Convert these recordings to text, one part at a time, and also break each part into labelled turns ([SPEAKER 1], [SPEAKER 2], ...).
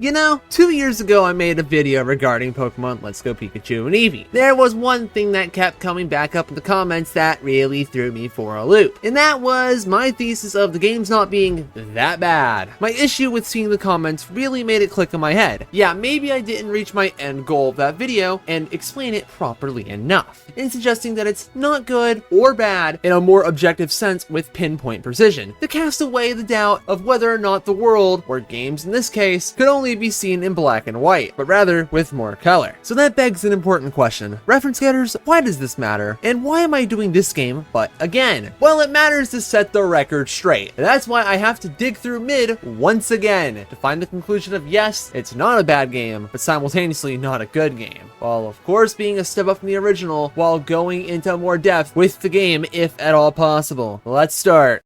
[SPEAKER 1] You know, 2 years ago I made a video regarding Pokemon Let's Go Pikachu and Eevee. There was one thing that kept coming back up in the comments that really threw me for a loop, and that was my thesis of the games not being that bad. My issue with seeing the comments really made it click in my head. Yeah, maybe I didn't reach my end goal of that video and explain it properly enough, in suggesting that it's not good or bad in a more objective sense with pinpoint precision, to cast away the doubt of whether or not the world, or games in this case, could only be seen in black and white, but rather with more color. So that begs an important question. Reference getters, why does this matter? And why am I doing this game but again? Well, it matters to set the record straight. And that's why I have to dig through mid once again to find the conclusion of yes, it's not a bad game, but simultaneously not a good game. While of course being a step up from the original, while going into more depth with the game if at all possible. Let's start.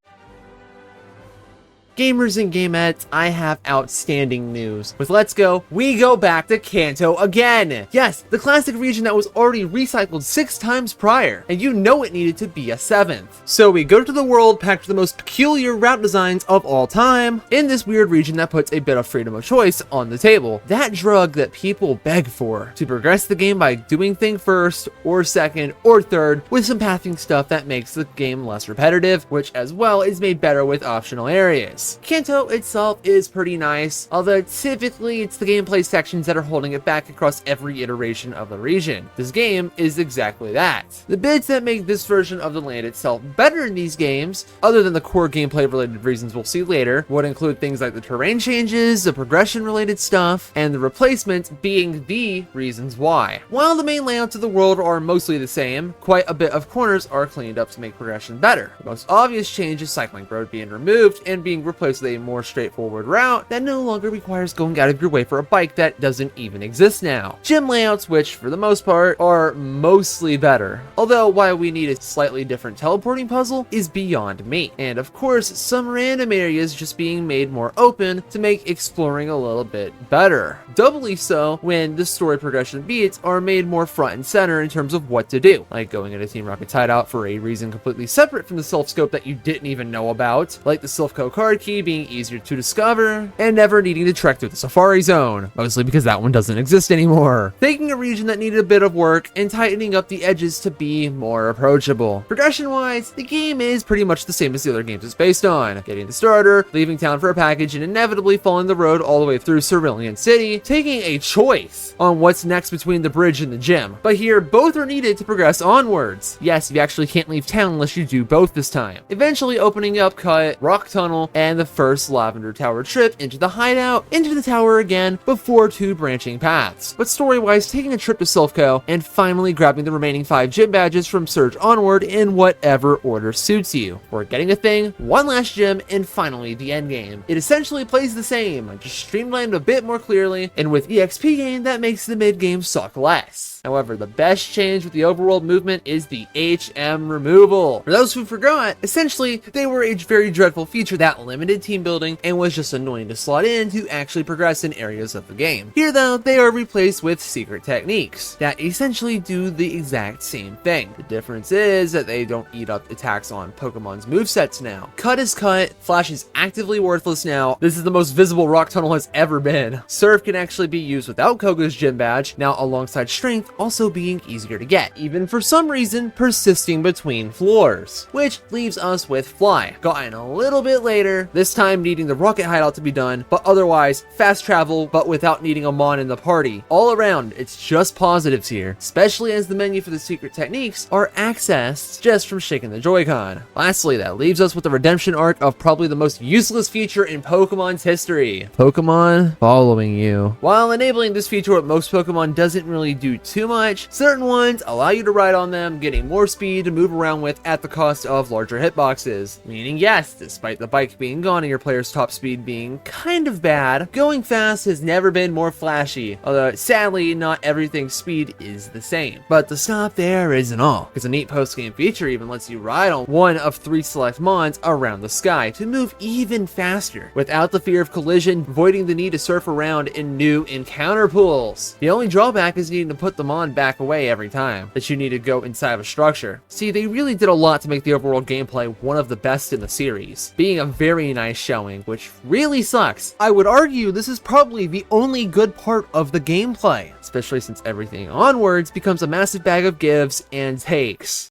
[SPEAKER 1] Gamers and gamettes, I have outstanding news. With Let's Go, we go back to Kanto again! Yes, the classic region that was already recycled 6 times prior, and you know it needed to be a 7th. So we go to the world packed with the most peculiar route designs of all time, in this weird region that puts a bit of freedom of choice on the table. That drug that people beg for, to progress the game by doing thing first, or second, or third, with some pathing stuff that makes the game less repetitive, which as well is made better with optional areas. Kanto itself is pretty nice, although typically it's the gameplay sections that are holding it back across every iteration of the region. This game is exactly that. The bits that make this version of the land itself better in these games, other than the core gameplay related reasons we'll see later, would include things like the terrain changes, the progression related stuff, and the replacements being the reasons why. While the main layouts of the world are mostly the same, quite a bit of corners are cleaned up to make progression better. The most obvious change is Cycling Road being removed and being replaced with a more straightforward route that no longer requires going out of your way for a bike that doesn't even exist now. Gym layouts, which for the most part are mostly better, although why we need a slightly different teleporting puzzle is beyond me. And of course, some random areas just being made more open to make exploring a little bit better. Doubly so when the story progression beats are made more front and center in terms of what to do, like going into Team Rocket's hideout for a reason completely separate from the Silph Scope that you didn't even know about, like the Silph Co card key being easier to discover, and never needing to trek through the Safari Zone, mostly because that one doesn't exist anymore. Taking a region that needed a bit of work and tightening up the edges to be more approachable. Progression-wise, the game is pretty much the same as the other games it's based on. Getting the starter, leaving town for a package, and inevitably following the road all the way through Cerulean City, taking a choice on what's next between the bridge and the gym. But here, both are needed to progress onwards. Yes, you actually can't leave town unless you do both this time. Eventually opening up Cut, Rock Tunnel, and the first Lavender Tower trip into the hideout, into the tower again, before 2 branching paths. But story-wise, taking a trip to Silph Co, and finally grabbing the remaining 5 gym badges from Surge onward in whatever order suits you. Or getting a thing, one last gym, and finally the endgame. It essentially plays the same, just streamlined a bit more clearly, and with EXP gain that makes the mid-game suck less. However, the best change with the overworld movement is the HM removal. For those who forgot, essentially, they were a very dreadful feature that limited team building and was just annoying to slot in to actually progress in areas of the game. Here though, they are replaced with secret techniques that essentially do the exact same thing. The difference is that they don't eat up attacks on Pokemon's movesets now. Cut is cut, Flash is actively worthless now, this is the most visible Rock Tunnel has ever been. Surf can actually be used without Koga's gym badge, now alongside Strength also being easier to get, even for some reason persisting between floors. Which leaves us with Fly, gotten a little bit later, this time needing the Rocket hideout to be done, but otherwise fast travel but without needing a Mon in the party. All around, it's just positives here, especially as the menu for the secret techniques are accessed just from shaking the Joy-Con. Lastly, that leaves us with the redemption arc of probably the most useless feature in Pokemon's history. Pokemon following you. While enabling this feature with most Pokemon doesn't really do too much, certain ones allow you to ride on them, getting more speed to move around with at the cost of larger hitboxes. Meaning yes, despite the bike being gone and your player's top speed being kind of bad, going fast has never been more flashy, although sadly not everything's speed is the same. But the stop there isn't all, because a neat post-game feature even lets you ride on one of 3 select Mons around the sky to move even faster, without the fear of collision, avoiding the need to surf around in new encounter pools. The only drawback is needing to put them on back away every time that you need to go inside of a structure. See, they really did a lot to make the overall gameplay one of the best in the series, being a very really nice showing, which really sucks. I would argue this is probably the only good part of the gameplay, especially since everything onwards becomes a massive bag of gives and takes.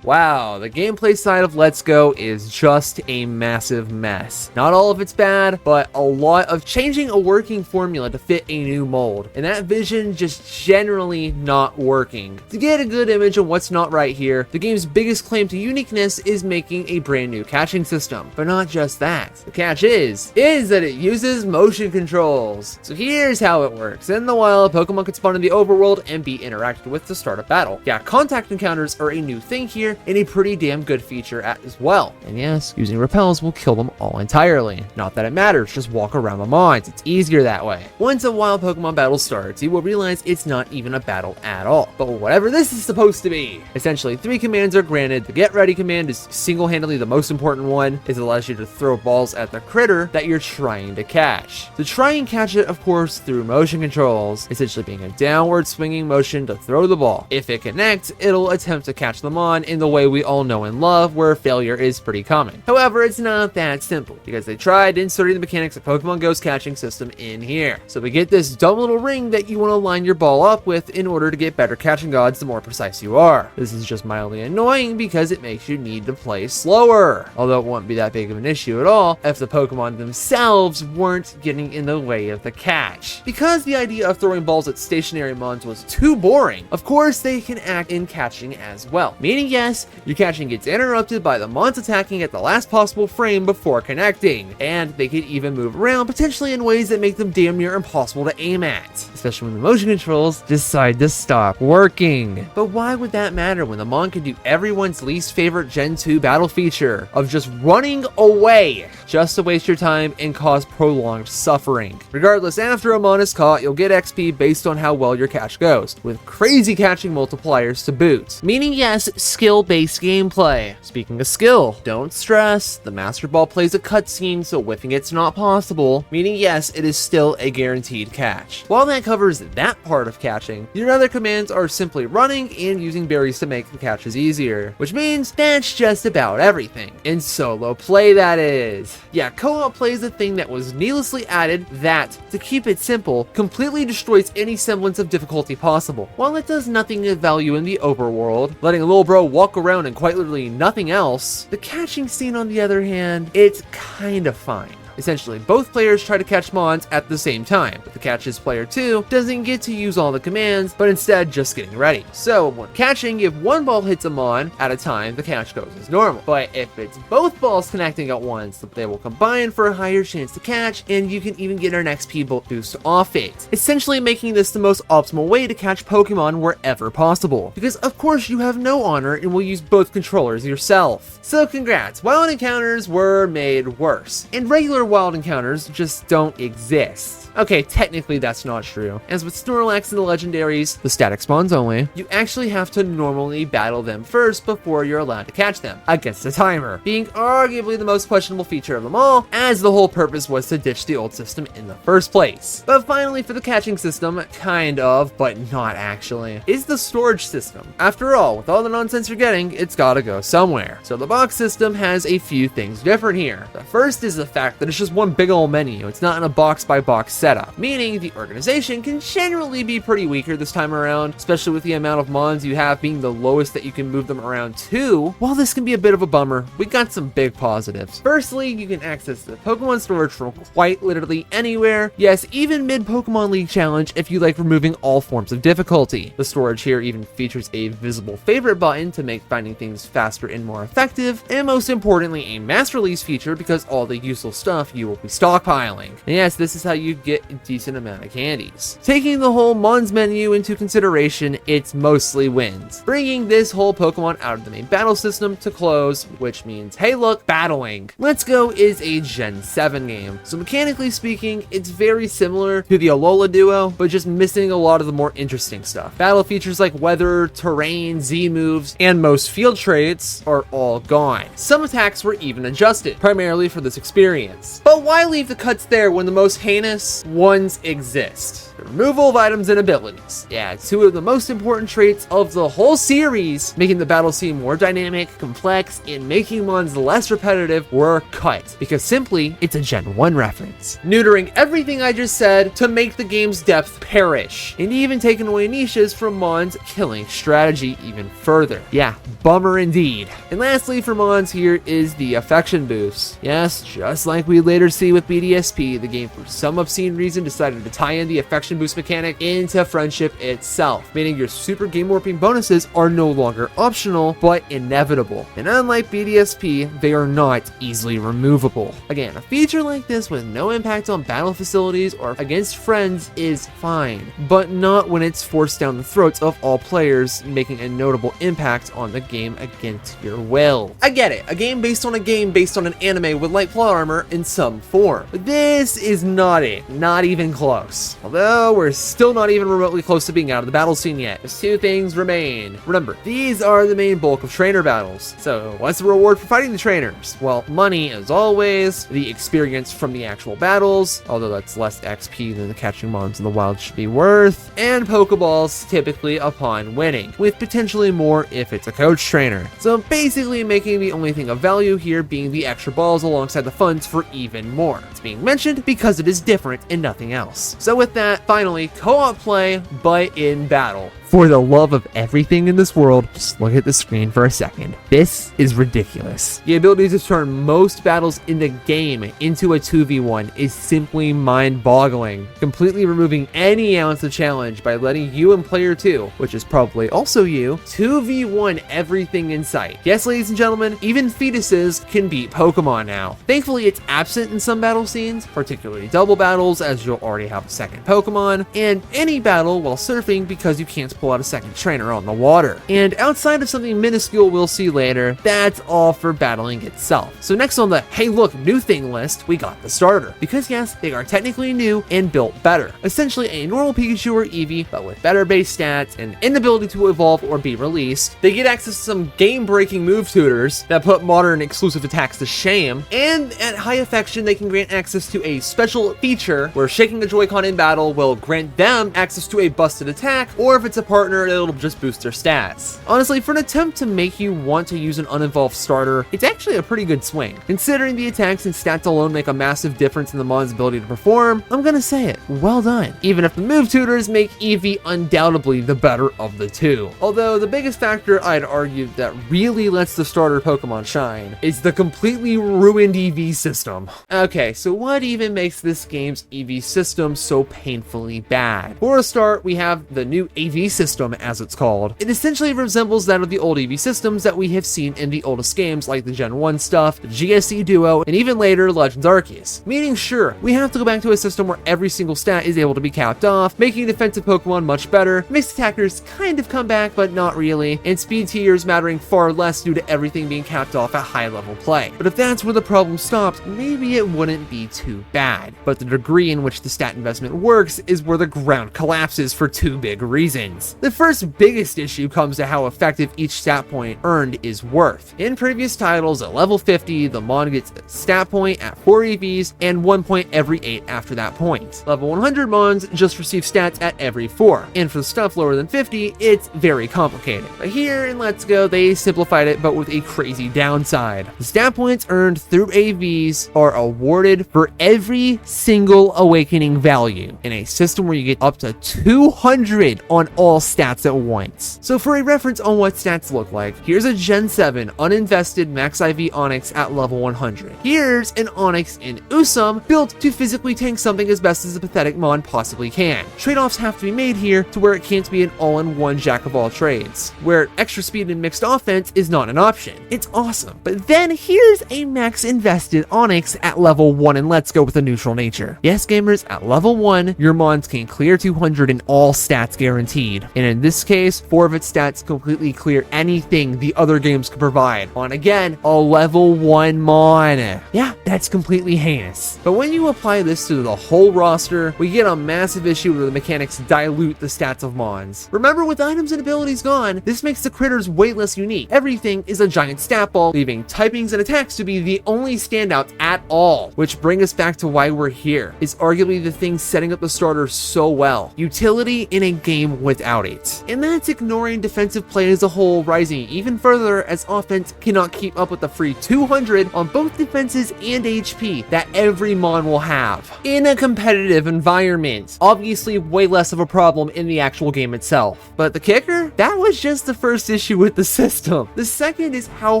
[SPEAKER 1] Wow, the gameplay side of Let's Go is just a massive mess. Not all of it's bad, but a lot of changing a working formula to fit a new mold, and that vision just generally not working. To get a good image of what's not right here, the game's biggest claim to uniqueness is making a brand new catching system. But not just that. The catch is that it uses motion controls. So here's how it works. In the wild, Pokemon can spawn in the overworld and be interacted with to start a battle. Yeah, contact encounters are a new thing here, and a pretty damn good feature as well. And yes, using repels will kill them all entirely. Not that it matters, just walk around the mons, it's easier that way. Once a wild Pokemon battle starts, you will realize it's not even a battle at all, but whatever this is supposed to be. Essentially, 3 commands are granted. The get ready command is single-handedly the most important one, as it allows you to throw balls at the critter that you're trying to catch. To try and catch it, of course, through motion controls, essentially being a downward swinging motion to throw the ball. If it connects, it'll attempt to catch the mon in the way we all know and love, where failure is pretty common. However, it's not that simple, because they tried inserting the mechanics of Pokemon Go's catching system in here. So we get this dumb little ring that you want to line your ball up with in order to get better catching odds the more precise you are. This is just mildly annoying because it makes you need to play slower, although it wouldn't be that big of an issue at all if the Pokemon themselves weren't getting in the way of the catch. Because the idea of throwing balls at stationary mons was too boring, of course they can act in catching as well, meaning yes, your catching gets interrupted by the mons attacking at the last possible frame before connecting, and they can even move around potentially in ways that make them damn near impossible to aim at, especially when the motion controls decide to stop working. But why would that matter when the mon can do everyone's least favorite Gen 2 battle feature of just running away just to waste your time and cause prolonged suffering? Regardless, after a mon is caught, you'll get XP based on how well your catch goes, with crazy catching multipliers to boot, meaning yes, skill-based gameplay. Speaking of skill, don't stress, the Master Ball plays a cutscene, so whiffing it's not possible, meaning yes, it is still a guaranteed catch. While that covers that part of catching, your other commands are simply running and using berries to make the catches easier, which means that's just about everything. In solo play, that is. Yeah, co-op play is a thing that was needlessly added that, to keep it simple, completely destroys any semblance of difficulty possible. While it does nothing of value in the overworld, letting a little bro walk around and quite literally nothing else, the catching scene on the other hand, it's kinda fine. Essentially, both players try to catch mons at the same time, but the catch is player 2 doesn't get to use all the commands, but instead just getting ready. So when catching, if one ball hits a mon at a time, the catch goes as normal. But if it's both balls connecting at once, they will combine for a higher chance to catch, and you can even get an XP boost off it. Essentially making this the most optimal way to catch Pokemon wherever possible. Because of course you have no honor and will use both controllers yourself. So congrats, wild encounters were made worse, and regular wild encounters just don't exist. Okay, technically that's not true. As with Snorlax and the legendaries, the static spawns only, you actually have to normally battle them first before you're allowed to catch them, against a timer, being arguably the most questionable feature of them all, as the whole purpose was to ditch the old system in the first place. But finally, for the catching system, kind of, but not actually, is the storage system. After all, with all the nonsense you're getting, it's gotta go somewhere. So the box system has a few things different here. The first is the fact that it's just one big old menu. It's not in a box-by-box setup, meaning the organization can generally be pretty weaker this time around, especially with the amount of mons you have being the lowest that you can move them around to. While this can be a bit of a bummer, we got some big positives. Firstly, you can access the Pokemon storage from quite literally anywhere. Yes, even mid-Pokemon League challenge if you like removing all forms of difficulty. The storage here even features a visible favorite button to make finding things faster and more effective, and most importantly, a mass release feature because all the useful stuff you will be stockpiling. And yes, this is how you get a decent amount of candies. Taking the whole Mons menu into consideration, it's mostly wins, bringing this whole Pokemon out of the main battle system to close, which means, hey look, battling. Let's Go is a Gen 7 game, so mechanically speaking, it's very similar to the Alola duo, but just missing a lot of the more interesting stuff. Battle features like weather, terrain, Z moves, and most field traits are all gone. Some attacks were even adjusted, primarily for this experience. items. But why leave the cuts there when the most heinous ones exist? The removal of items and abilities. Yeah, two of the most important traits of the whole series, making the battle scene more dynamic, complex, and making mons less repetitive, were cut, because simply, it's a Gen 1 reference. Neutering everything I just said to make the game's depth perish, and even taking away niches from mons, killing strategy even further. Yeah, bummer indeed. And lastly for mons here is the affection boost. Yes, just like we later see with BDSP, the game for some obscene reason decided to tie in the affection boost mechanic into friendship itself, meaning your super game warping bonuses are no longer optional, but inevitable. And unlike BDSP, they are not easily removable. Again, a feature like this with no impact on battle facilities or against friends is fine, but not when it's forced down the throats of all players, making a notable impact on the game against your will. I get it, a game based on an anime with light plot armor in some form, but this is not it, not even close. Although we're still not even remotely close to being out of the battle scene yet. Just two things remain. Remember, these are the main bulk of trainer battles. So what's the reward for fighting the trainers? Well, money as always, the experience from the actual battles, although that's less XP than the catching mons in the wild should be worth, and Pokeballs typically upon winning, with potentially more if it's a coach trainer. So basically making the only thing of value here being the extra balls alongside the funds for even more. It's being mentioned because it is different and nothing else. So with that, finally, co-op play, but in battle. For the love of everything in this world, just look at the screen for a second. This is ridiculous. The ability to turn most battles in the game into a 2v1 is simply mind-boggling, completely removing any ounce of challenge by letting you and player 2, which is probably also you, 2v1 everything in sight. Yes, ladies and gentlemen, even fetuses can beat Pokemon now. Thankfully, it's absent in some battle scenes, particularly double battles, as you'll already have a second Pokemon, and any battle while surfing because you can't pull out a second trainer on the water. And outside of something minuscule we'll see later, that's all for battling itself. So next on the hey look new thing list, we got the starter. Because yes, they are technically new and built better. Essentially a normal Pikachu or Eevee, but with better base stats and inability to evolve or be released. They get access to some game-breaking move tutors that put modern exclusive attacks to shame, and at high affection they can grant access to a special feature where shaking a Joy-Con in battle will grant them access to a busted attack, or if it's a partner, it'll just boost their stats. Honestly, for an attempt to make you want to use an unevolved starter, it's actually a pretty good swing. Considering the attacks and stats alone make a massive difference in the mon's ability to perform, I'm gonna say it, well done. Even if the move tutors make Eevee undoubtedly the better of the two. Although the biggest factor I'd argue that really lets the starter Pokemon shine is the completely ruined Eevee system. Okay, so what even makes this game's Eevee system so painfully bad? For a start, we have the new AV system, as it's called. It essentially resembles that of the old EV systems that we have seen in the oldest games like the Gen 1 stuff, the GSC Duo, and even later Legends Arceus. Meaning sure, we have to go back to a system where every single stat is able to be capped off, making defensive Pokemon much better, mixed attackers kind of come back but not really, and speed tiers mattering far less due to everything being capped off at high level play. But if that's where the problem stops, maybe it wouldn't be too bad. But the degree in which the stat investment works is where the ground collapses for two big reasons. The first biggest issue comes to how effective each stat point earned is worth. In previous titles, at level 50, the mon gets a stat point at 4 EVs and 1 point every 8 after that point. Level 100 mons just receive stats at every 4, and for the stuff lower than 50, it's very complicated. But here in Let's Go, they simplified it, but with a crazy downside. The stat points earned through AVs are awarded for every single awakening value in a system where you get up to 200 on all stats at once. So for a reference on what stats look like, here's a Gen 7 uninvested Max IV Onix at level 100. Here's an Onix in Usum built to physically tank something as best as a pathetic mon possibly can. Trade-offs have to be made here to where it can't be an all-in-one jack of all trades, where extra speed and mixed offense is not an option. It's awesome. But then here's a max invested Onix at level 1 in Let's Go with a neutral nature. Yes, gamers, at level 1, your mons can clear 200 in all stats guaranteed. And in this case, 4 of its stats completely clear anything the other games could provide on, again, a level 1 Mon. Yeah, that's completely heinous. But when you apply this to the whole roster, we get a massive issue where the mechanics dilute the stats of Mons. Remember, with items and abilities gone, this makes the critters way less unique. Everything is a giant stat ball, leaving typings and attacks to be the only standouts at all. Which brings us back to why we're here, is arguably the thing setting up the starter so well. Utility in a game without it. And that's ignoring defensive play as a whole, rising even further as offense cannot keep up with the free 200 on both defenses and HP that every Mon will have. In a competitive environment, obviously way less of a problem in the actual game itself. But the kicker? That was just the first issue with the system. The second is how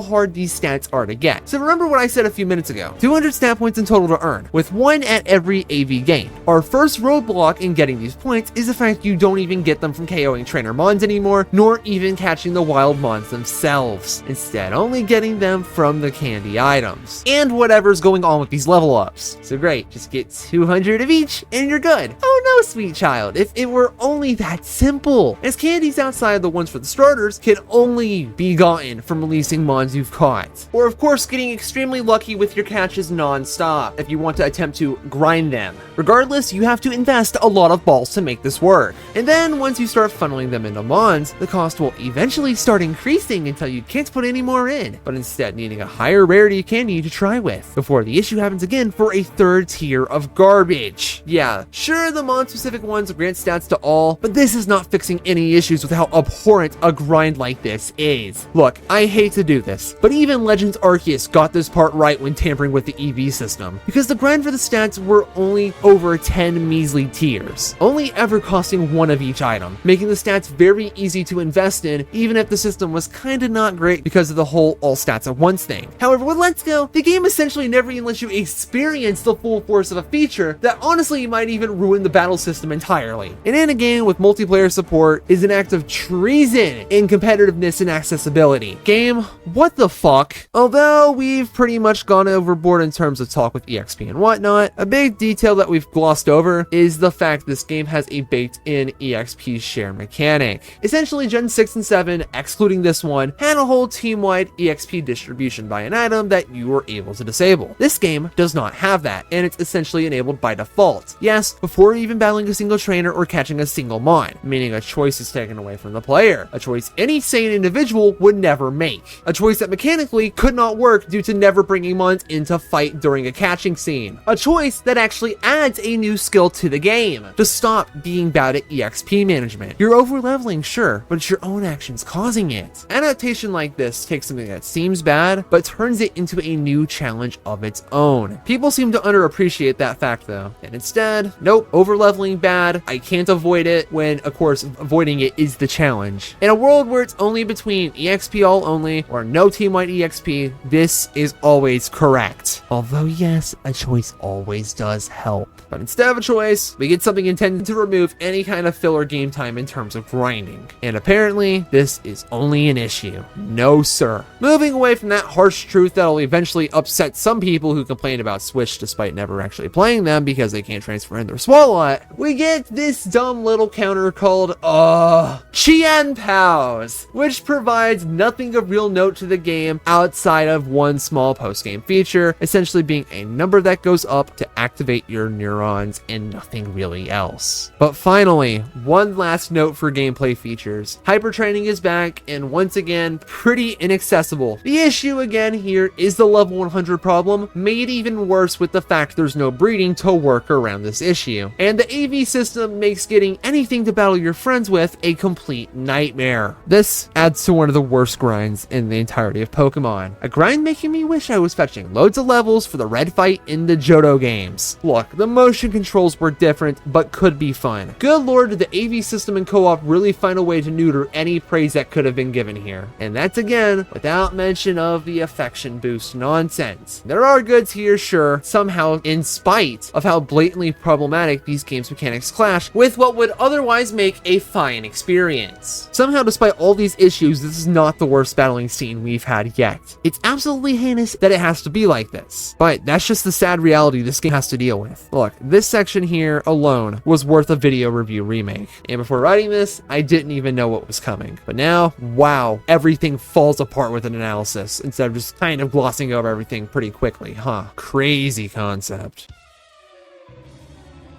[SPEAKER 1] hard these stats are to get. So remember what I said a few minutes ago. 200 stat points in total to earn, with 1 at every AV game. Our first roadblock in getting these points is the fact you don't even get them from KOing trainer Mons anymore, nor even catching the wild Mons themselves. Instead, only getting them from the candy items. And whatever's going on with these level ups. So great, just get 200 of each and you're good. Oh no, sweet child, if it were only that simple. As candies outside the ones for the starters can only be gotten from releasing Mons you've caught. Or of course, getting extremely lucky with your catches non-stop if you want to attempt to grind them. Regardless, you have to invest a lot of balls to make this work. And then once you start funneling them into Mons, the cost will eventually start increasing until you can't put any more in, but instead needing a higher rarity candy to try with, before the issue happens again for a third tier of garbage. Yeah, sure, the Mon specific ones grant stats to all, but this is not fixing any issues with how abhorrent a grind like this is. Look, I hate to do this, but even Legends Arceus got this part right when tampering with the Eevee system, because the grind for the stats were only over 10 measly tiers, only ever costing 1 of each item, making the stats very easy to invest in, even if the system was kinda not great because of the whole all stats at once thing. However, with Let's Go, the game essentially never even lets you experience the full force of a feature that honestly might even ruin the battle system entirely. And in a game with multiplayer support is an act of treason in competitiveness and accessibility. Game, what the fuck? Although we've pretty much gone overboard in terms of talk with EXP and whatnot, a big detail that we've glossed over is the fact this game has a baked-in EXP share mechanic. Essentially, Gen 6 and 7, excluding this one, had a whole team-wide EXP distribution by an item that you were able to disable. This game does not have that, and it's essentially enabled by default. Yes, before even battling a single trainer or catching a single Mon, meaning a choice is taken away from the player, a choice any sane individual would never make, a choice that mechanically could not work due to never bringing Mons into fight during a catching scene, a choice that actually adds a new skill to the game, to stop being bad at EXP management. You're over-leveling, sure, but it's your own actions causing it. Adaptation like this takes something that seems bad, but turns it into a new challenge of its own. People seem to underappreciate that fact though, and instead, nope, over-leveling bad, I can't avoid it, when of course avoiding it is the challenge. In a world where it's only between EXP all only or no team-wide EXP, this is always correct. Although yes, a choice always does help. But instead of a choice, we get something intended to remove any kind of filler game time in terms of grinding. And apparently, this is only an issue. No sir. Moving away from that harsh truth that'll eventually upset some people who complain about Switch despite never actually playing them because they can't transfer in their Swalot, we get this dumb little counter called, Qian Pows, which provides nothing of real note to the game outside of one small post-game feature, essentially being a number that goes up to activate your neurons and nothing really else. But finally, one last note for gameplay features. Hyper training is back and once again, pretty inaccessible. The issue again here is the level 100 problem, made even worse with the fact there's no breeding to work around this issue. And the AV system makes getting anything to battle your friends with a complete nightmare. This adds to one of the worst grinds in the entirety of Pokemon. A grind making me wish I was fetching loads of levels for the red fight in the Johto games. Look, the motion controls were different, but could be fun. Good lord, did the AV system and co-op really find a way to neuter any praise that could have been given here. And that's again, without mention of the affection boost nonsense. There are goods here, sure, somehow in spite of how blatantly problematic these games game's mechanics clash with what would otherwise make a fine experience. Somehow, despite all these issues, this is not the worst battling scene we've had yet. It's absolutely heinous that it has to be like this, but that's just the sad reality this game has to deal with. Look, this section here alone was worth a video review remake, and before writing this, I didn't even know what was coming. But now, wow, everything falls apart with an analysis instead of just kind of glossing over everything pretty quickly, huh? Crazy concept.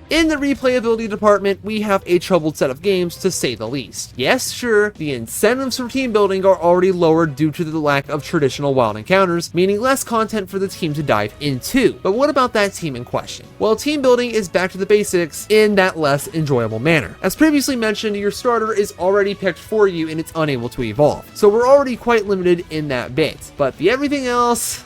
[SPEAKER 1] In the replayability department, we have a troubled set of games to say the least. Yes, sure, the incentives for team building are already lowered due to the lack of traditional wild encounters, meaning less content for the team to dive into. But what about that team in question? Well, team building is back to the basics in that less enjoyable manner. As previously mentioned, your starter is already picked for you and it's unable to evolve. So we're already quite limited in that bit. But the everything else,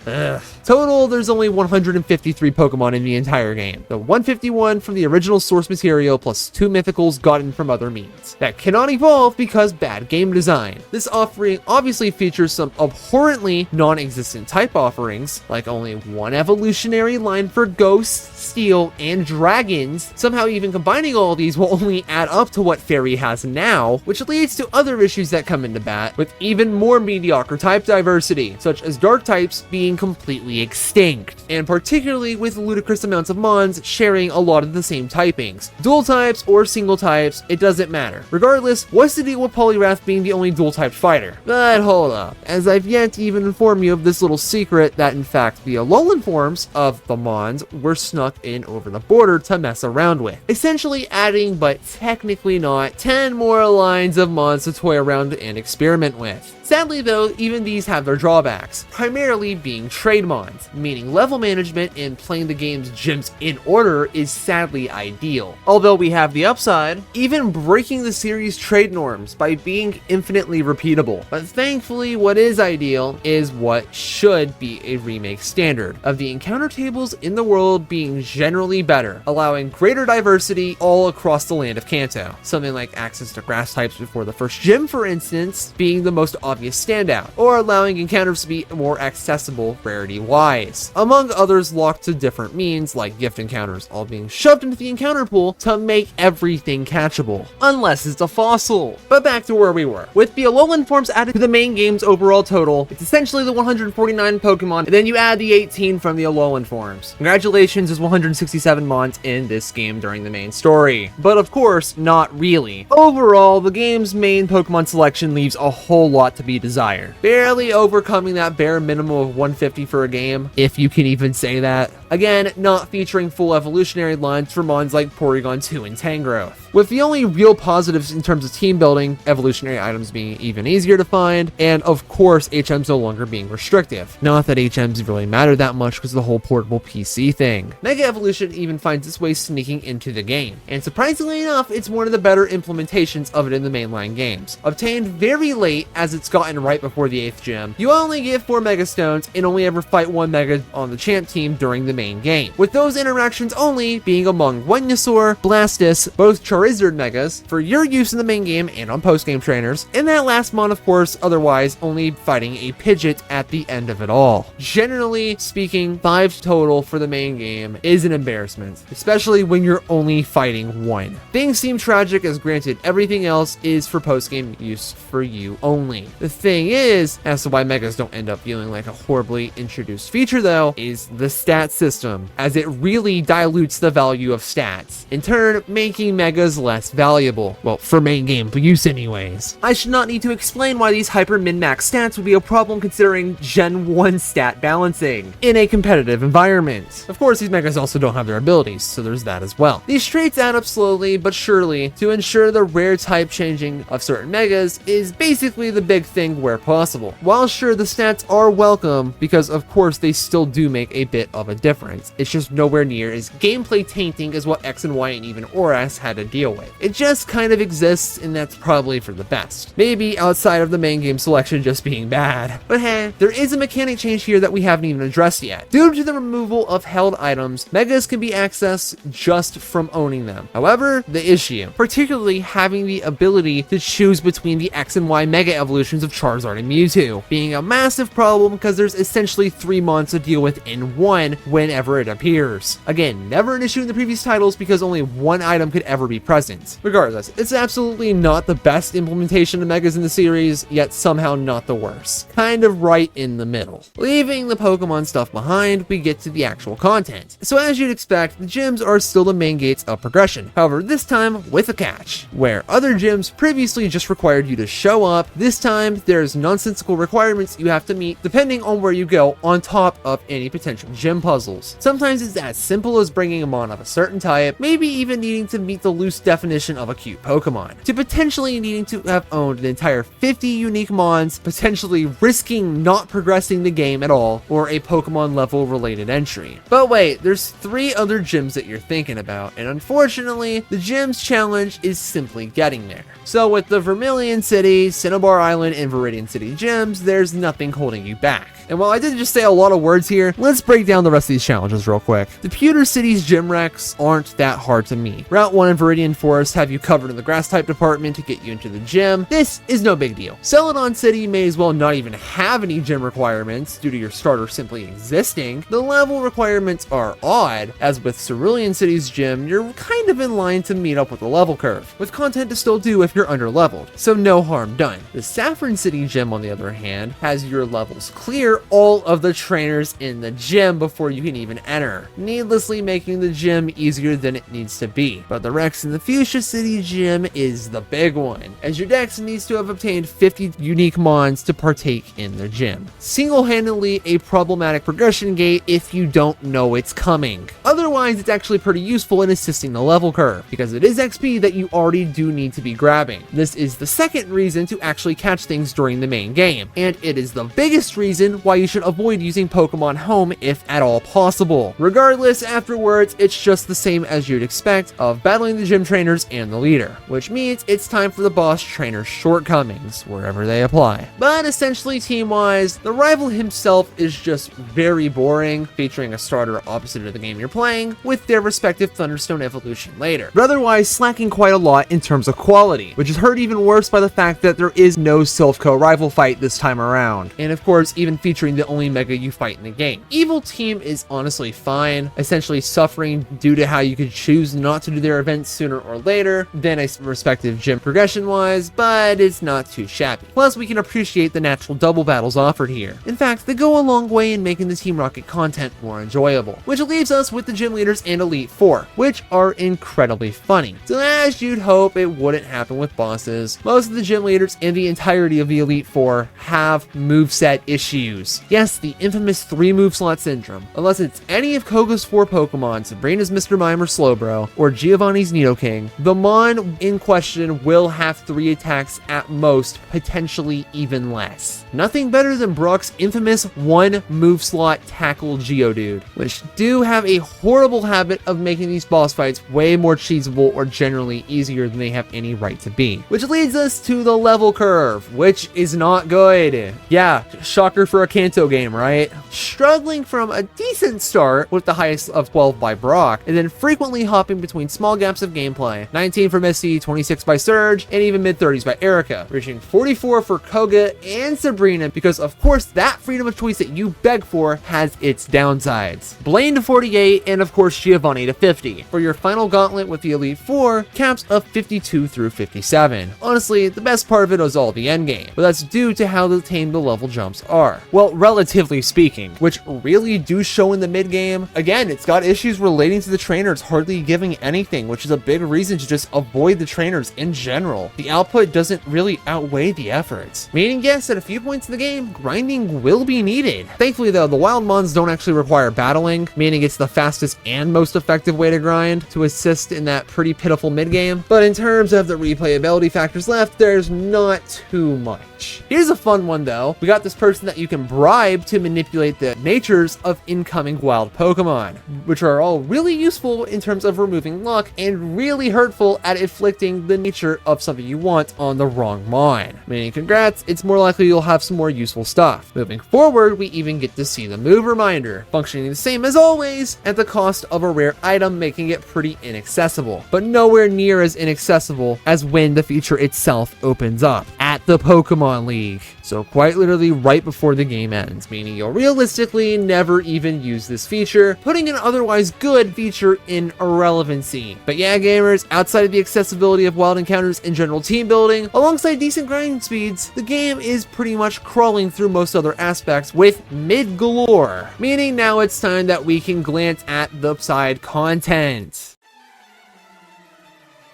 [SPEAKER 1] Total, there's only 153 Pokemon in the entire game. The 151 from the original source material plus 2 mythicals gotten from other means that cannot evolve because bad game design. This offering obviously features some abhorrently non-existent type offerings, like only 1 evolutionary line for ghosts, steel, and dragons. Somehow even combining all these will only add up to what Fairy has now, which leads to other issues that come into bat with even more mediocre type diversity, such as dark types being completely extinct, and particularly with ludicrous amounts of mons sharing a lot of the same typings. Dual types or single types, it doesn't matter. Regardless, what's the deal with Poliwrath being the only dual typed fighter? But hold up, as I've yet to even inform you of this little secret that in fact the Alolan forms of the mons were snuck in over the border to mess around with, essentially adding, but technically not, 10 more lines of mons to toy around and experiment with. Sadly though, even these have their drawbacks, primarily being trade mons, meaning level management and playing the game's gyms in order is sadly ideal. Although we have the upside, even breaking the series' trade norms by being infinitely repeatable. But thankfully, what is ideal is what should be a remake standard, of the encounter tables in the world being generally better, allowing greater diversity all across the land of Kanto. Something like access to grass types before the first gym, for instance, being the most obvious standout, or allowing encounters to be more accessible rarity-wise, among others locked to different means like gift encounters, all being shoved into the encounter pool to make everything catchable, unless it's a fossil. But back to where we were. With the Alolan forms added to the main game's overall total, it's essentially the 149 Pokemon, and then you add the 18 from the Alolan forms. Congratulations, there's 167 mons in this game during the main story. But of course, not really. Overall, the game's main Pokemon selection leaves a whole lot to be desired, barely overcoming that bare minimum of 150 for a game, if you can even say that. Again, not featuring full evolutionary lines for mons like Porygon 2 and Tangrowth. With the only real positives in terms of team building, evolutionary items being even easier to find, and of course HMs no longer being restrictive. Not that HMs really matter that much because of the whole portable PC thing. Mega Evolution even finds its way sneaking into the game, and surprisingly enough, it's one of the better implementations of it in the mainline games. Obtained very late, as it's gotten right before the 8th gym, you only get 4 Mega Stones and only ever fight 1 Mega on the champ team during the main game, with those interactions only being among Venusaur, Blastus, both Charizard Megas, for your use in the main game and on post-game trainers, and that last mon of course, otherwise only fighting a Pidgeot at the end of it all. Generally speaking, 5 total for the main game is an embarrassment, especially when you're only fighting 1. Things seem tragic as granted everything else is for post-game use for you only. The thing is, as to why Megas don't end up feeling like a horribly introduced feature though, is the stat system, as it really dilutes the value of stats, in turn making Megas less valuable. Well, for main game use anyways. I should not need to explain why these hyper min-max stats would be a problem considering Gen 1 stat balancing in a competitive environment. Of course, these Megas also don't have their abilities, so there's that as well. These traits add up slowly but surely to ensure the rare type changing of certain Megas is basically the big thing where possible. While sure, the stats are welcome because of course they still do make a bit of a difference. It's just nowhere near as gameplay tainting as what X and Y and even Oras had to deal with. It just kind of exists, and that's probably for the best. Maybe outside of the main game selection just being bad. But hey, there is a mechanic change here that we haven't even addressed yet. Due to the removal of held items, Megas can be accessed just from owning them. However, the issue, particularly having the ability to choose between the X and Y Mega evolutions of Charizard and Mewtwo, being a massive problem because there's essentially 3 mons to deal with in one when whenever it appears. Again, never an issue in the previous titles because only one item could ever be present. Regardless, it's absolutely not the best implementation of megas in the series, yet somehow not the worst. Kind of right in the middle. Leaving the Pokemon stuff behind, we get to the actual content. So as you'd expect, the gyms are still the main gates of progression. However, this time with a catch. Where other gyms previously just required you to show up, this time there's nonsensical requirements you have to meet depending on where you go on top of any potential gym puzzles. Sometimes it's as simple as bringing a mon of a certain type, maybe even needing to meet the loose definition of a cute Pokemon, to potentially needing to have owned an entire 50 unique mons, potentially risking not progressing the game at all, or a Pokemon level related entry. But wait, there's 3 other gyms that you're thinking about, and unfortunately, the gyms challenge is simply getting there. So with the Vermilion City, Cinnabar Island, and Viridian City gyms, there's nothing holding you back. And while I did just say a lot of words here, let's break down the rest of these challenges real quick. The Pewter City's gym wrecks aren't that hard to meet. Route 1 in Viridian Forest have you covered in the grass type department to get you into the gym. This is no big deal. Celadon City may as well not even have any gym requirements due to your starter simply existing. The level requirements are odd, as with Cerulean City's gym, you're kind of in line to meet up with the level curve, with content to still do if you're under-leveled, so no harm done. The Saffron City gym, on the other hand, has your levels clear all of the trainers in the gym before you can even enter, needlessly making the gym easier than it needs to be. But the Rex in the Fuchsia City gym is the big one, as your dex needs to have obtained 50 unique mons to partake in the gym. Single-handedly a problematic progression gate if you don't know it's coming. Otherwise, it's actually pretty useful in assisting the level curve, because it is XP that you already do need to be grabbing. This is the second reason to actually catch things during the main game, and it is the biggest reason why you should avoid using Pokemon Home if at all possible. Regardless, afterwards, it's just the same as you'd expect of battling the gym trainers and the leader, which means it's time for the boss trainer's shortcomings, wherever they apply. But essentially, team-wise, the rival himself is just very boring, featuring a starter opposite of the game you're playing, with their respective Thunderstone evolution later, but otherwise slacking quite a lot in terms of quality, which is hurt even worse by the fact that there is no Silph rival fight this time around, and of course even featuring the only mega you fight in the game. Evil Team is honestly fine, essentially suffering due to how you could choose not to do their events sooner or later than a respective gym progression wise, but it's not too shabby. Plus we can appreciate the natural double battles offered here. In fact, they go a long way in making the Team Rocket content more enjoyable, which leaves us with the gym leaders and Elite Four, which are incredibly funny. So as you'd hope it wouldn't happen with bosses, most of the gym leaders and the entirety of the Elite Four have moveset issues. Yes, the infamous 3 move slot syndrome. Unless it's any of Koga's 4 Pokemon, Sabrina's Mr. Mime or Slowbro, or Giovanni's Nidoking, the Mon in question will have 3 attacks at most, potentially even less. Nothing better than Brock's infamous 1 move slot Tackle Geodude, which do have a horrible habit of making these boss fights way more cheesable or generally easier than they have any right to be. Which leads us to the level curve, which is not good. Yeah, shocker for a Kanto game, right? Struggling from a decent start with the highest of 12 by Brock, and then frequently hopping between small gaps of gameplay, 19 for Misty, 26 by Surge, and even mid-30s by Erica, reaching 44 for Koga and Sabrina, because of course that freedom of choice that you beg for has its downsides. Blaine to 48, and of course Giovanni to 50, for your final gauntlet with the Elite Four, caps of 52 through 57. Honestly, the best part of it is all the endgame, but that's due to how tame the level jumps are. Well, relatively speaking, which really do show in the mid-game. Again, it's got issues relating to the trainers hardly giving anything, which is a big reason to just avoid the trainers in general. The output doesn't really outweigh the efforts. Meaning, yes, at a few points in the game, grinding will be needed. Thankfully though, the wild mons don't actually require battling, meaning it's the fastest and most effective way to grind to assist in that pretty pitiful mid-game. But in terms of the replayability factors left, there's not too much. Here's a fun one though. We got this person that you can bribe to manipulate the natures of incoming wild Pokemon, which are all really useful in terms of removing luck and really hurtful at inflicting the nature of something you want on the wrong mon. Meaning congrats, it's more likely you'll have some more useful stuff. Moving forward, we even get to see the move reminder, functioning the same as always at the cost of a rare item, making it pretty inaccessible, but nowhere near as inaccessible as when the feature itself opens up, at at the Pokemon League. So quite literally right before the game ends, meaning you'll realistically never even use this feature, putting an otherwise good feature in irrelevancy. But yeah, gamers, outside of the accessibility of wild encounters and general team building, alongside decent grinding speeds, the game is pretty much crawling through most other aspects with mid galore, meaning now it's time that we can glance at the side content.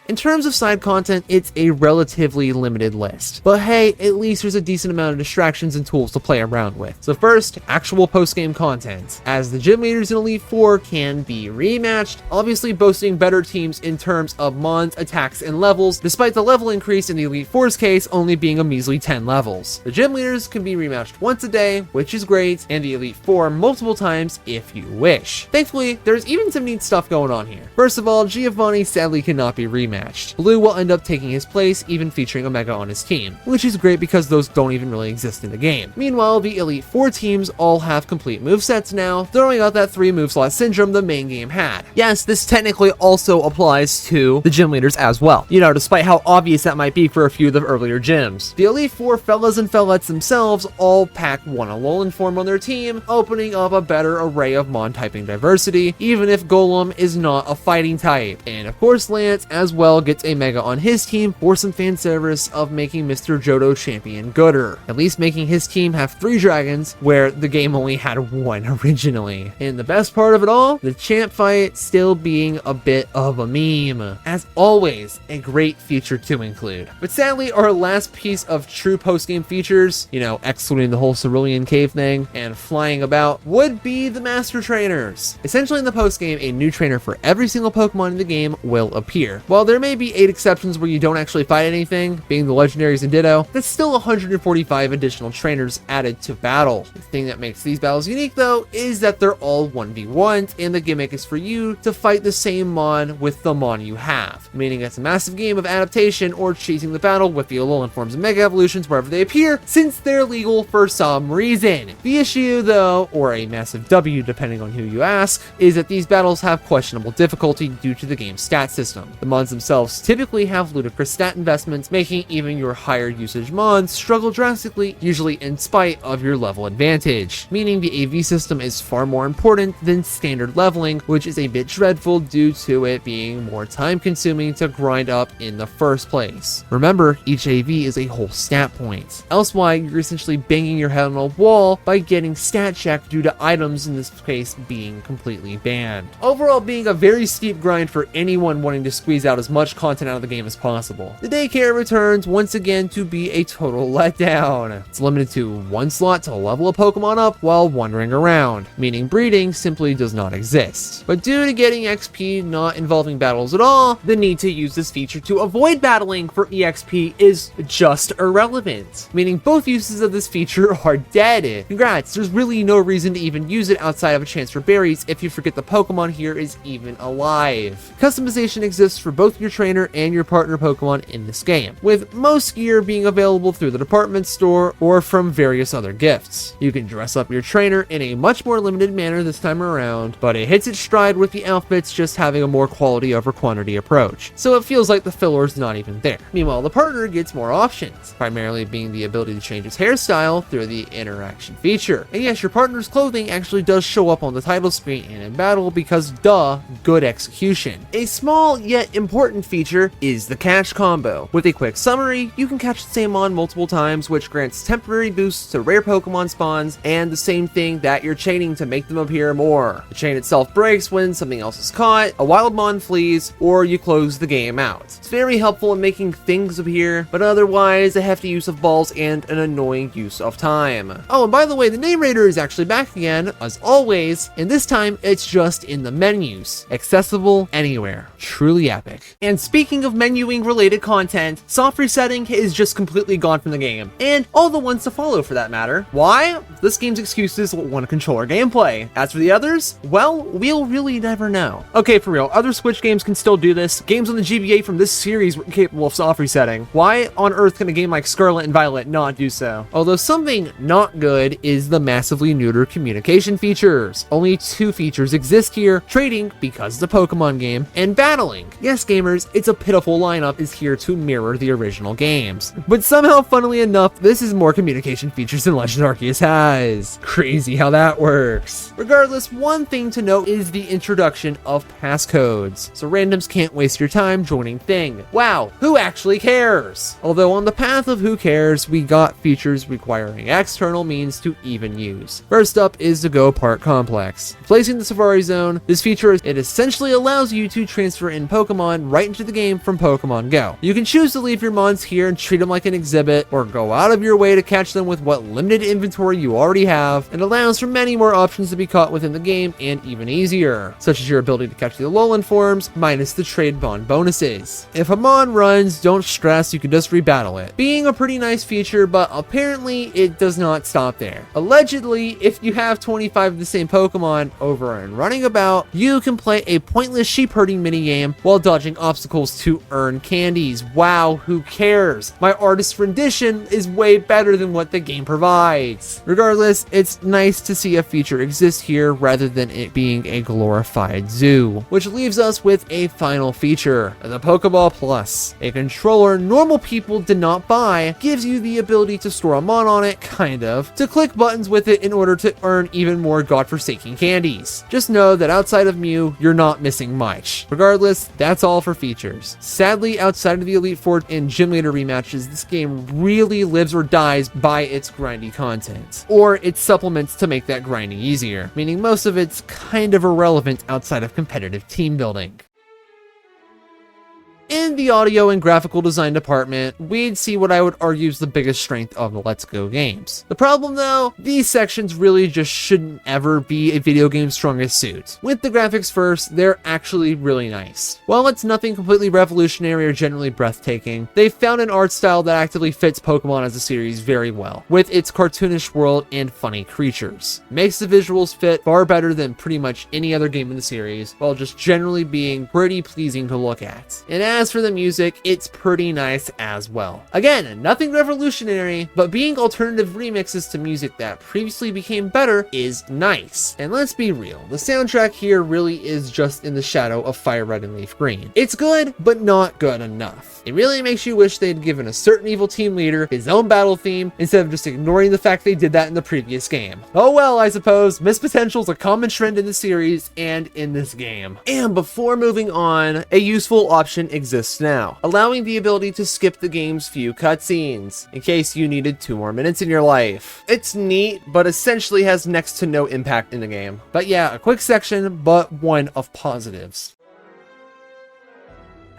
[SPEAKER 1] In terms of side content, it's a relatively limited list. But hey, at least there's a decent amount of distractions and tools to play around with. So first, actual post-game content, as the gym leaders in Elite Four can be rematched, obviously boasting better teams in terms of mons, attacks, and levels, despite the level increase in the Elite Four's case only being a measly 10 levels. The gym leaders can be rematched once a day, which is great, and the Elite Four multiple times if you wish. Thankfully, there's even some neat stuff going on here. First of all, Giovanni sadly cannot be rematched. Blue will end up taking his place, even featuring a Mega on his team, which is great because those don't even really exist in the game. Meanwhile, the Elite Four teams all have complete movesets now, throwing out that 3 move slot syndrome the main game had. Yes, this technically also applies to the gym leaders as well, you know, despite how obvious that might be for a few of the earlier gyms. The Elite Four fellas and fellettes themselves all pack one Alolan form on their team, opening up a better array of mon typing diversity, even if Golem is not a fighting type. And of course, Lance as well gets a Mega on his team for some fan service of making Mr. Johto champion gooder, at least making his team have 3 dragons where the game only had 1 originally. And the best part of it all, the champ fight still being a bit of a meme. As always, a great feature to include. But sadly, our last piece of true post-game features, you know, excluding the whole Cerulean cave thing and flying about, would be the Master Trainers. Essentially in the post-game, a new trainer for every single Pokemon in the game will appear. While there may be 8 exceptions where you don't actually fight anything, being the legendaries and Ditto, that's still 145 additional trainers added to battle. The thing that makes these battles unique though is that they're all 1v1s, and the gimmick is for you to fight the same mon with the mon you have, meaning it's a massive game of adaptation or chasing the battle with the Alolan forms and Mega Evolutions wherever they appear, since they're legal for some reason. The issue though, or a massive W depending on who you ask, is that these battles have questionable difficulty due to the game's stat system. The mons themselves typically have ludicrous stat investments, making even your higher usage mons struggle drastically, usually in spite of your level advantage, meaning the AV system is far more important than standard leveling, which is a bit dreadful due to it being more time consuming to grind up in the first place. Remember, each AV is a whole stat point, elsewise you're essentially banging your head on a wall by getting stat checked due to items in this case being completely banned. Overall, being a very steep grind for anyone wanting to squeeze out as much content out of the game as possible. The daycare returns once again to be a total letdown. It's limited to 1 slot to level a Pokemon up while wandering around, meaning breeding simply does not exist. But due to getting XP not involving battles at all, the need to use this feature to avoid battling for EXP is just irrelevant, meaning both uses of this feature are dead. Congrats, there's really no reason to even use it outside of a chance for berries if you forget the Pokemon here is even alive. Customization exists for both your trainer and your partner Pokemon in this game, with most gear being available through the department store or from various other gifts. You can dress up your trainer in a much more limited manner this time around, but it hits its stride with the outfits just having a more quality over quantity approach, so it feels like the filler's not even there. Meanwhile, the partner gets more options, primarily being the ability to change its hairstyle through the interaction feature. And yes, your partner's clothing actually does show up on the title screen and in battle because duh, good execution. A small yet important feature is the catch combo. With a quick summary, you can catch the same mon multiple times, which grants temporary boosts to rare Pokemon spawns, and the same thing that you're chaining to make them appear more. The chain itself breaks when something else is caught, a wild mon flees, or you close the game out. It's very helpful in making things appear, but otherwise a hefty use of balls and an annoying use of time. Oh, and by the way, the narrator is actually back again, as always, and this time it's just in the menus. Accessible anywhere. Truly epic. And speaking of menuing related content, soft resetting is just completely gone from the game, and all the ones to follow for that matter. Why? This game's excuses want to control our gameplay. As for the others, well, we'll really never know. Okay, for real, other Switch games can still do this. Games on the GBA from this series were capable of soft resetting. Why on earth can a game like Scarlet and Violet not do so? Although something not good is the massively neutered communication features. Only 2 features exist here, trading because it's a Pokemon game, and battling. Yes, gamers, gamers, it's a pitiful lineup is here to mirror the original games. But somehow, funnily enough, this is more communication features than Legend Arceus has. Crazy how that works. Regardless, one thing to note is the introduction of passcodes, so randoms can't waste your time joining Thing. Wow, who actually cares? Although on the path of who cares, we got features requiring external means to even use. First up is the Go Park Complex. Placing the Safari Zone, this feature it essentially allows you to transfer in Pokemon right into the game from Pokemon Go. You can choose to leave your mons here and treat them like an exhibit, or go out of your way to catch them with what limited inventory you already have, and allows for many more options to be caught within the game and even easier, such as your ability to catch the Alolan forms, minus the trade bond bonuses. If a mon runs, don't stress, you can just rebattle it. Being a pretty nice feature, but apparently it does not stop there. Allegedly, if you have 25 of the same Pokemon over and running about, you can play a pointless sheep herding minigame while dodging obstacles to earn candies. Wow, who cares? My artist's rendition is way better than what the game provides. Regardless, it's nice to see a feature exist here rather than it being a glorified zoo. Which leaves us with a final feature, the Pokeball Plus. A controller normal people did not buy, gives you the ability to store a mon on it, kind of, to click buttons with it in order to earn even more godforsaken candies. Just know that outside of Mew, you're not missing much. Regardless, that's all for features. Sadly, outside of the Elite Four and Gym Leader rematches, this game really lives or dies by its grindy content, or its supplements to make that grinding easier, meaning most of it's kind of irrelevant outside of competitive team building. In the audio and graphical design department, we'd see what I would argue is the biggest strength of the Let's Go games. The problem though, these sections really just shouldn't ever be a video game's strongest suit. With the graphics first, they're actually really nice. While it's nothing completely revolutionary or generally breathtaking, they've found an art style that actively fits Pokemon as a series very well, with its cartoonish world and funny creatures. Makes the visuals fit far better than pretty much any other game in the series, while just generally being pretty pleasing to look at. And as for the music, it's pretty nice as well. Again, nothing revolutionary, but being alternative remixes to music that previously became better is nice. And let's be real, the soundtrack here really is just in the shadow of Fire Red and Leaf Green. It's good, but not good enough. It really makes you wish they'd given a certain evil team leader his own battle theme instead of just ignoring the fact they did that in the previous game. Oh well, I suppose, missed potential is a common trend in the series and in this game. And before moving on, a useful option exists now, allowing the ability to skip the game's few cutscenes, in case you needed 2 more minutes in your life. It's neat, but essentially has next to no impact in the game. But yeah, a quick section, but one of positives.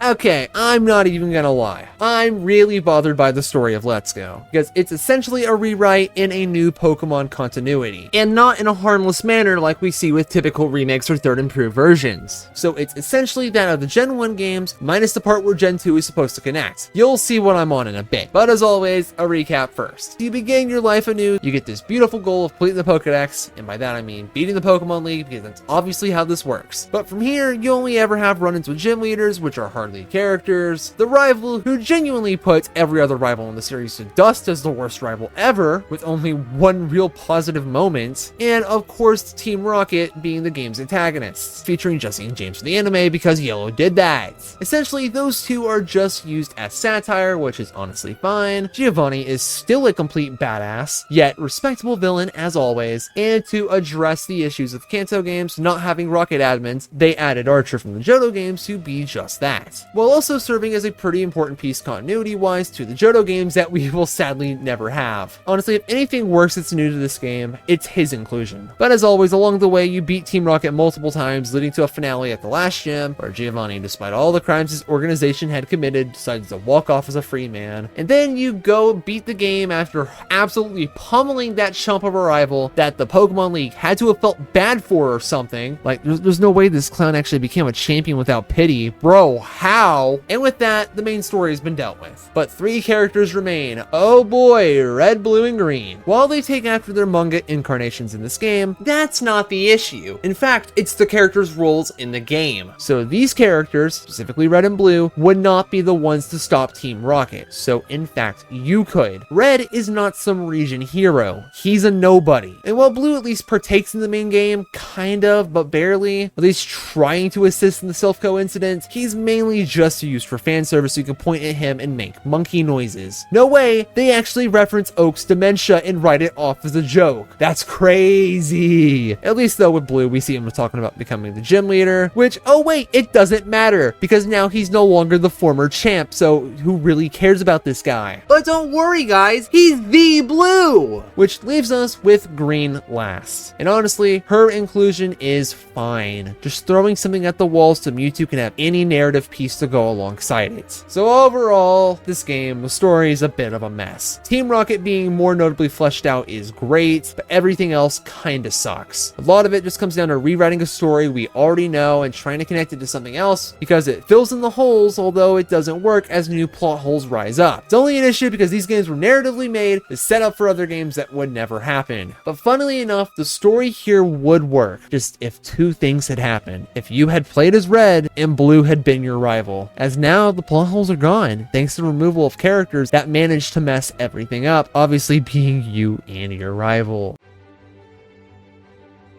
[SPEAKER 1] Okay, I'm not even gonna lie. I'm really bothered by the story of Let's Go, because it's essentially a rewrite in a new Pokemon continuity, and not in a harmless manner like we see with typical remakes or third improved versions. So it's essentially that of the Gen 1 games, minus the part where Gen 2 is supposed to connect. You'll see what I'm on in a bit, but as always, a recap first. You begin your life anew, you get this beautiful goal of completing the Pokedex, and by that I mean beating the Pokemon League, because that's obviously how this works. But from here, you only ever have run-ins with gym leaders, which are hard characters, the rival who genuinely puts every other rival in the series to dust as the worst rival ever, with only one real positive moment, and of course Team Rocket being the game's antagonists, featuring Jesse and James from the anime because Yellow did that. Essentially, those two are just used as satire, which is honestly fine. Giovanni is still a complete badass, yet respectable villain as always, and to address the issues of Kanto games not having Rocket admins, they added Archer from the Johto games to be just that, while also serving as a pretty important piece continuity-wise to the Johto games that we will sadly never have. Honestly, if anything works that's new to this game, it's his inclusion. But as always, along the way, you beat Team Rocket multiple times, leading to a finale at the last gym, where Giovanni, despite all the crimes his organization had committed, decides to walk off as a free man. And then you go beat the game after absolutely pummeling that chump of a rival that the Pokemon League had to have felt bad for or something. Like, there's no way this clown actually became a champion without pity. Bro, how? And with that, the main story has been dealt with. But 3 characters remain. Oh boy, Red, Blue, and Green. While they take after their manga incarnations in this game, that's not the issue. In fact, it's the characters' roles in the game. So these characters, specifically Red and Blue, would not be the ones to stop Team Rocket. So in fact, you could. Red is not some region hero. He's a nobody. And while Blue at least partakes in the main game, kind of, but barely, at least trying to assist in the Silph Co incident, he's mainly clearly just used for fan service so you can point at him and make monkey noises. No way, they actually reference Oak's dementia and write it off as a joke. That's crazy. At least though with Blue, we see him talking about becoming the gym leader, which, oh wait, it doesn't matter because now he's no longer the former champ, so who really cares about this guy? But don't worry guys, he's the Blue! Which leaves us with Green last. And honestly, her inclusion is fine. Just throwing something at the wall so Mewtwo can have any narrative piece to go alongside it. So overall, this game, the story is a bit of a mess. Team Rocket being more notably fleshed out is great, but everything else kinda sucks. A lot of it just comes down to rewriting a story we already know and trying to connect it to something else because it fills in the holes, although it doesn't work as new plot holes rise up. It's only an issue because these games were narratively made to set up for other games that would never happen. But funnily enough, the story here would work, just if two things had happened. If you had played as Red and Blue had been your rival, as now the plot holes are gone thanks to the removal of characters that managed to mess everything up, obviously being you and your rival.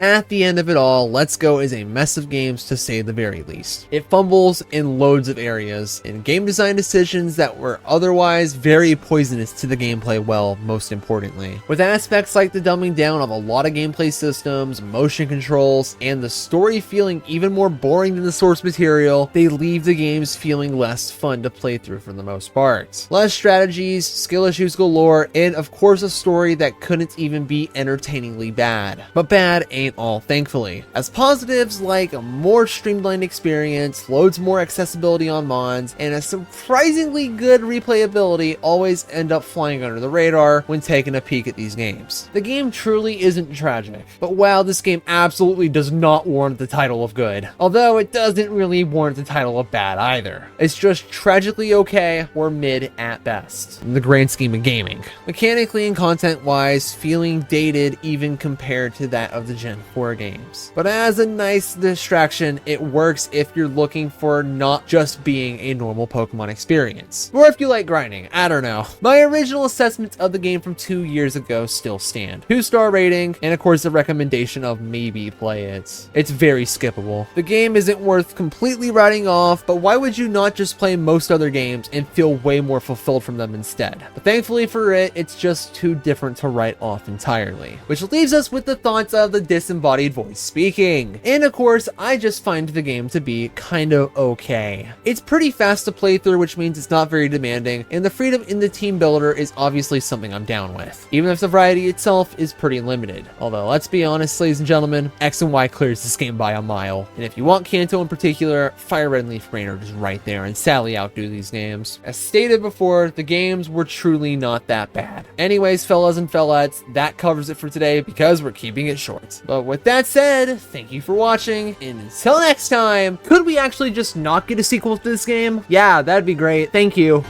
[SPEAKER 1] At the end of it all, Let's Go is a mess of games to say the very least. It fumbles in loads of areas, in game design decisions that were otherwise very poisonous to the gameplay most importantly. With aspects like the dumbing down of a lot of gameplay systems, motion controls, and the story feeling even more boring than the source material, they leave the games feeling less fun to play through for the most part. Less strategies, skill issues galore, and of course a story that couldn't even be entertainingly bad. But bad ain't all, thankfully, as positives like a more streamlined experience, loads more accessibility on mods, and a surprisingly good replayability always end up flying under the radar when taking a peek at these games. The game truly isn't tragic, but wow, this game absolutely does not warrant the title of good, although it doesn't really warrant the title of bad either. It's just tragically okay or mid at best in the grand scheme of gaming. Mechanically and content wise, feeling dated even compared to that of the Gen 4 games. But as a nice distraction, it works if you're looking for not just being a normal Pokemon experience. Or if you like grinding, I don't know. My original assessments of the game from 2 years ago still stand. 2-star rating, and of course the recommendation of maybe play it. It's very skippable. The game isn't worth completely writing off, but why would you not just play most other games and feel way more fulfilled from them instead? But thankfully for it, it's just too different to write off entirely. Which leaves us with the thoughts of the disembodied voice speaking. And of course, I just find the game to be kind of okay. It's pretty fast to play through, which means it's not very demanding, and the freedom in the team builder is obviously something I'm down with, even if the variety itself is pretty limited. Although, let's be honest, ladies and gentlemen, X and Y clears this game by a mile. And if you want Kanto in particular, Fire Red and Leaf Green are just right there and sadly outdo these games. As stated before, the games were truly not that bad. Anyways, fellas and fellates, that covers it for today because we're keeping it short. But with that said, thank you for watching, and until next time, could we actually just not get a sequel to this game? Yeah, that'd be great. Thank you.